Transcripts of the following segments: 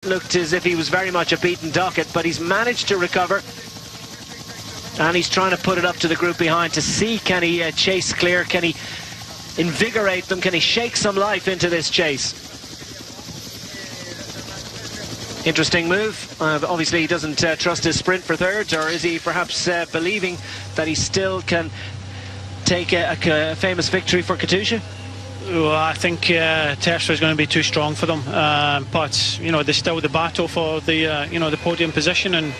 Looked as if he was very much a beaten docket, but he's managed to recover. And he's trying to put it up to the group behind to see, can he chase clear? Can he invigorate them? Can he shake some life into this chase? Interesting move. Obviously he doesn't trust his sprint for thirds, or is he perhaps believing that he still can take a famous victory for Katusha? Well, I think Terpstra is going to be too strong for them, but you know, there's still the battle for the you know, the podium position, and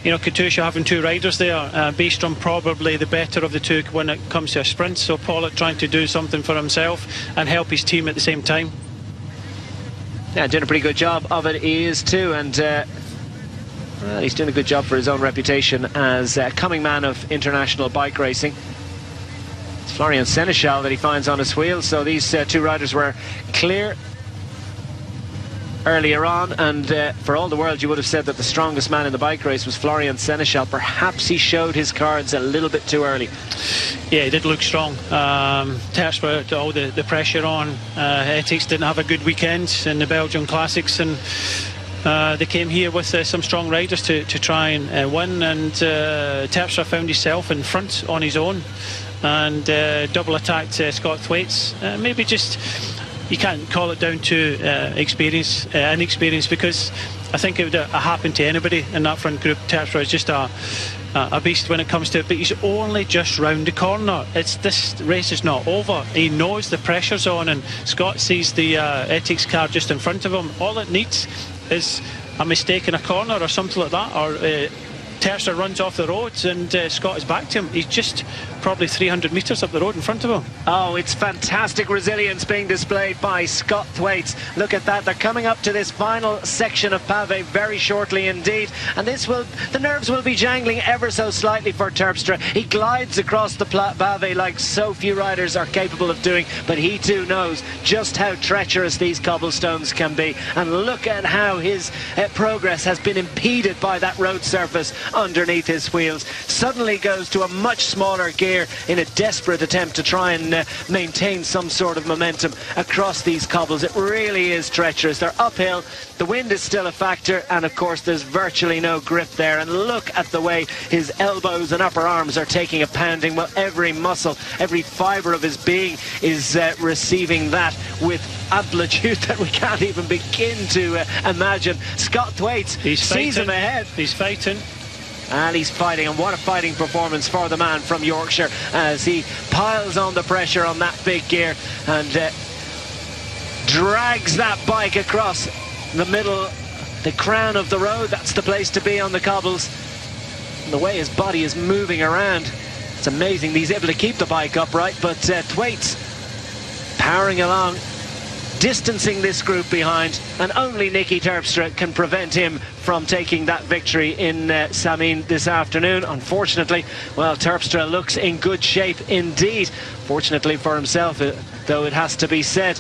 you know, Katusha having two riders there, Beestrom probably the better of the two when it comes to a sprint, so Pollitt trying to do something for himself and help his team at the same time. Yeah, doing a pretty good job of it, he is too, and well, he's doing a good job for his own reputation as a coming man of international bike racing. Florian Seneschal that he finds on his wheels. So these two riders were clear earlier on, and for all the world you would have said that the strongest man in the bike race was Florian Seneschal. Perhaps he showed his cards a little bit too early. Yeah, he did look strong. Terpstra, all the pressure on. Ethics didn't have a good weekend in the Belgian Classics, and they came here with some strong riders to try and win, and Terpstra found himself in front on his own and double attacked Scott Thwaites. Maybe just, you can't call it down to inexperience, because I think it would have happened to anybody in that front group. Terpstra is just a beast when it comes to it, but he's only just round the corner. This race is not over. He knows the pressure's on, and Scott sees the Ethics car just in front of him. All it needs is a mistake in a corner or something like that, or Terpstra runs off the roads and Scott is back to him. He's just probably 300 metres up the road in front of him. Oh, it's fantastic resilience being displayed by Scott Thwaites. Look at that, they're coming up to this final section of Pavé very shortly indeed, and the nerves will be jangling ever so slightly for Terpstra. He glides across the Pavé like so few riders are capable of doing, but he too knows just how treacherous these cobblestones can be, and look at how his progress has been impeded by that road surface underneath his wheels. Suddenly goes to a much smaller gear in a desperate attempt to try and maintain some sort of momentum across these cobbles. It really is treacherous. They're uphill, the wind is still a factor, and of course there's virtually no grip there, and look at the way his elbows and upper arms are taking a pounding. Well, every muscle, every fibre of his being is receiving that with amplitude that we can't even begin to imagine. Scott Thwaites sees him ahead. He's fighting. And he's fighting, and what a fighting performance for the man from Yorkshire as he piles on the pressure on that big gear and drags that bike across the middle, the crown of the road. That's the place to be on the cobbles. And the way his body is moving around, it's amazing. He's able to keep the bike upright, but Thwaites powering along, distancing this group behind, and only Nicky Terpstra can prevent him from taking that victory in Samyn this afternoon. Unfortunately, well, Terpstra looks in good shape indeed. Fortunately for himself, though it has to be said.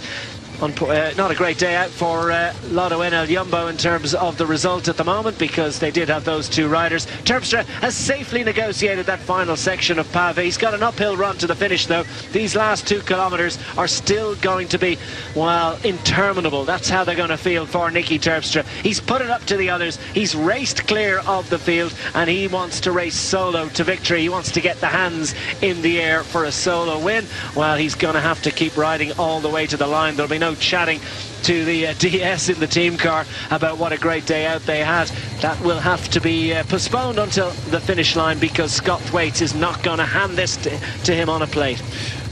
Not a great day out for Lotto NL Jumbo in terms of the result at the moment, because they did have those two riders. Terpstra has safely negotiated that final section of Pavé. He's got an uphill run to the finish though. These last 2 kilometres are still going to be, well, interminable. That's how they're going to feel for Nicky Terpstra. He's put it up to the others. He's raced clear of the field, and he wants to race solo to victory. He wants to get the hands in the air for a solo win. Well, he's going to have to keep riding all the way to the line. There'll be no chatting to the DS in the team car about what a great day out they had. That will have to be postponed until the finish line, because Scott Thwaites is not going to hand this to him on a plate.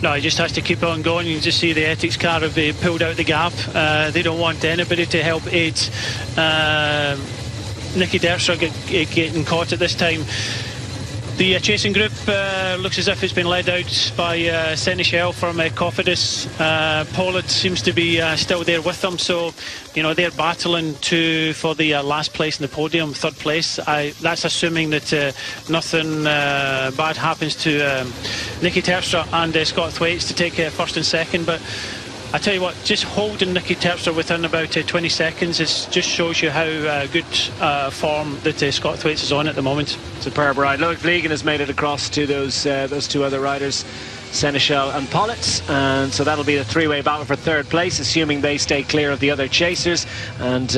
No, he just has to keep on going. You can just see the Ethics car have pulled out the gap. They don't want anybody to help aid Nicky Terpstra getting caught at this time. The chasing group looks as if it's been led out by Seneschal from Cofidis. Pollitt seems to be still there with them, so you know, they're battling for the last place in the podium, third place. That's assuming that nothing bad happens to Nicky Terpstra and Scott Thwaites to take first and second, but I tell you what, just holding Nicky Terpstra within about 20 seconds just shows you how good form that Scott Thwaites is on at the moment. Superb ride. Loic Vliegen has made it across to those two other riders, Seneschal and Pollitt, and so that'll be the three-way battle for third place, assuming they stay clear of the other chasers. And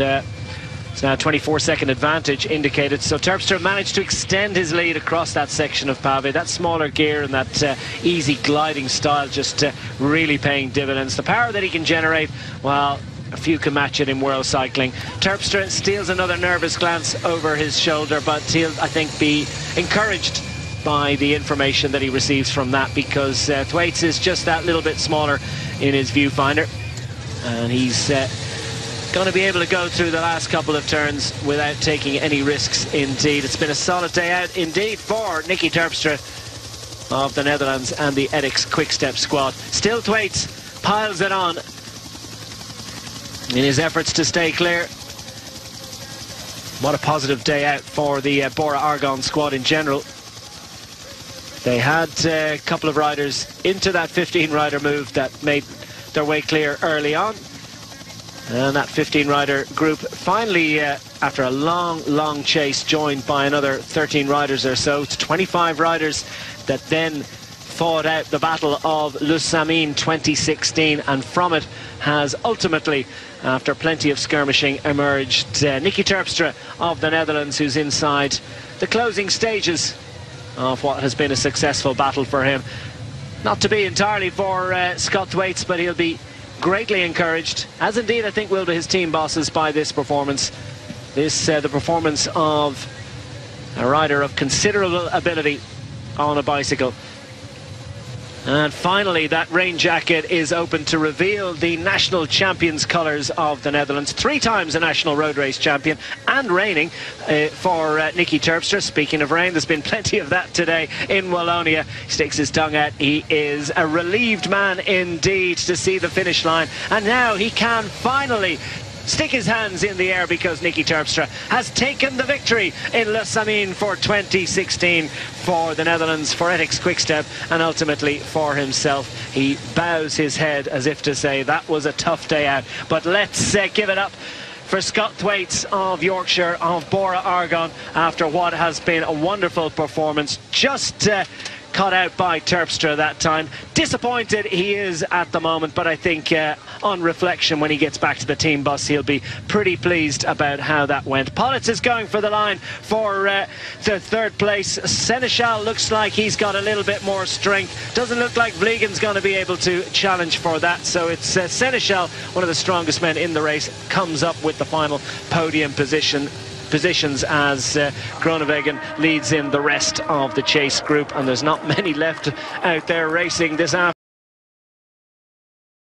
It's now 24-second advantage indicated. So Terpstra managed to extend his lead across that section of pave. That smaller gear and that easy gliding style just really paying dividends. The power that he can generate, well, a few can match it in world cycling. Terpstra steals another nervous glance over his shoulder, but he'll, I think, be encouraged by the information that he receives from that, because Thwaites is just that little bit smaller in his viewfinder, and he's going to be able to go through the last couple of turns without taking any risks indeed. It's been a solid day out indeed for Nicky Terpstra of the Netherlands and the Edix Quick-Step squad. Still Thwaites piles it on in his efforts to stay clear. What a positive day out for the Bora Argon squad in general. They had a couple of riders into that 15-rider move that made their way clear early on. And that 15-rider group finally, after a long chase, joined by another 13 riders or so. It's 25 riders that then fought out the Battle of Le Samyn 2016, and from it has ultimately, after plenty of skirmishing, emerged Nicky Terpstra of the Netherlands, who's inside the closing stages of what has been a successful battle for him. Not to be entirely for Scott Thwaites, but he'll be greatly encouraged, as indeed I think will be his team bosses, by this performance. The performance of a rider of considerable ability on a bicycle. And finally, that rain jacket is open to reveal the national champions colours of the Netherlands. 3 times a national road race champion, and reigning for Nicky Terpstra. Speaking of rain, there's been plenty of that today in Wallonia. He sticks his tongue out. He is a relieved man indeed to see the finish line. And now he can finally stick his hands in the air, because Nicky Terpstra has taken the victory in Le Samyn for 2016 for the Netherlands, for Edix Quick-Step, and ultimately for himself. He bows his head as if to say that was a tough day out. But let's give it up for Scott Thwaites of Yorkshire, of Bora Argon, after what has been a wonderful performance. Just cut out by Terpstra that time. Disappointed he is at the moment, but I think on reflection, when he gets back to the team bus, he'll be pretty pleased about how that went. Politz is going for the line for the 3rd place. Seneschal looks like he's got a little bit more strength. Doesn't look like Vlegen's going to be able to challenge for that, so it's Seneschal, one of the strongest men in the race, comes up with the final podium positions as Groenewegen leads in the rest of the chase group, and there's not many left out there racing this afternoon.